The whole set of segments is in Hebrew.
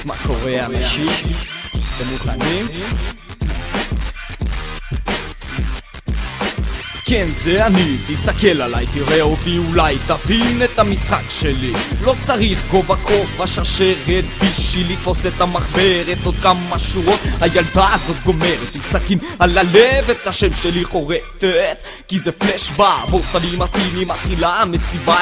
מה קורה אנשים? אתם מוכנים? כן, זה אני, תסתכל עליי, תראה אותי, אולי תבין את המשחק שלי. לא צריך גובה כובע שרשרת בשביל לתפוס את המחברת. עוד כמה שורות הילדה הזאת גומרת עם סכין על הלב, את השם שלי חורטת כי זה פלש באבורטלים מתאימים. מתחילה המסיבה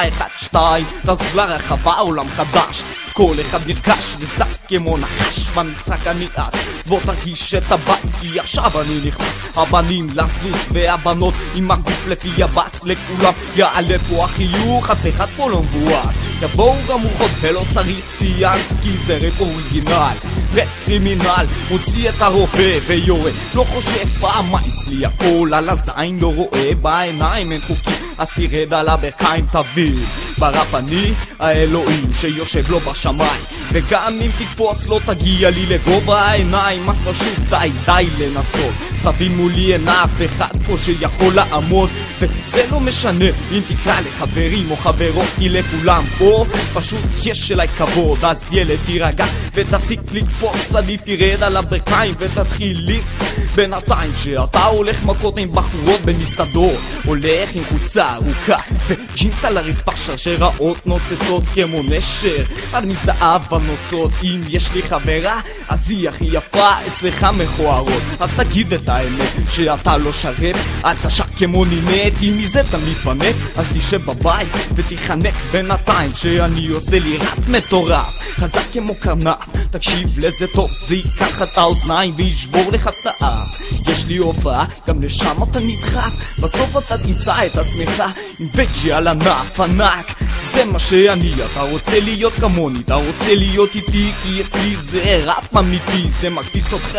1-2, תזוז לרחבה עולם חדש, כל אחד נרכש וזז כמו נחש. במשחק אני אז, אז בוא תרגיש את הבאס, כי עכשיו אני נכנס. הבנים לזוז והבנות עם הגוף לפי הבאס, לכולם יעלה פה החיוך, אף אחד פה לא מבואס. יבואו גם רוחות ולא צריך סיאנס, כי זה רפ אוריגינל, רפ קרימינל. מוציא את הרובה ויורה, לא חושב פעמיים, אצלי הכל על הזין, לא רואה בעיניים, אין חוקים אז תרד על הברכיים. תבין, בראפ אני האלוהים שיושב לו בשמיים, וגם אם תקפוץ לא תגיע לי לגובה העיניים. אז פשוט די לנסות, תבין מולי אין אף אחד פה שיכול לעמוד, וזה לא משנה אם תקרא לחברים או חברות, כי לכולם פה פשוט יש אליי כבוד. אז ילד תירגע ותפסיק לקפוץ, עדיף תרד על הברכיים ותתחיל לי. בינתיים שאתה הולך מכות עם בחורות במסעדות, הולך עם חולצה ארוכה וג'ינס על הרצפה, שרשראות נוצצות כמו נשר, אני זהב בנוצות. אם יש לי חברה אז היא הכי יפה, אצלך מכוערות. אז תגיד את האמת שאתה לא שרת, אתה שר כמו נינט. אם מזה אתה מתפנק אז תשב בבית ותיחנק. בינתיים שאני עושה לי ראפ מטורף חזק כמו קרנף, תקשיב לזה טוב, זה ייקח את האוזניים וישבור לך את האף. יש לי הופעה, גם לשם אתה נדחף, בסוף אתה תמצא את עצמך עם בג'י על ענף ענק. זה מה שאני, אתה רוצה להיות כמוני, אתה רוצה להיות איתי, כי אצלי זה ראפ אמיתי. זה מקפיץ אותך,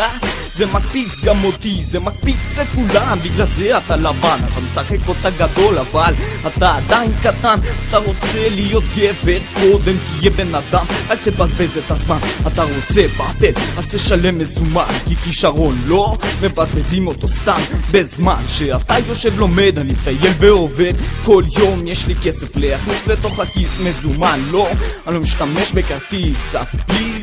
זה מקפיץ גם אותי, זה מקפיץ את כולם, בגלל זה אתה לבן. אתה משחק אותה גדול אבל אתה עדיין קטן. אתה רוצה להיות גבר, קודם תהיה בן אדם, אל תבזבז את הזמן. אתה רוצה באטל, אז תשלם מזומן, כי כישרון לא מבזבזים אותו סתם. בזמן שאתה יושב לומד אני מטייל ועובד כל יום, יש לי כסף להכניס לתוך הכיס. מזומן לא, אני לא משתמש בכרטיס, אז פליז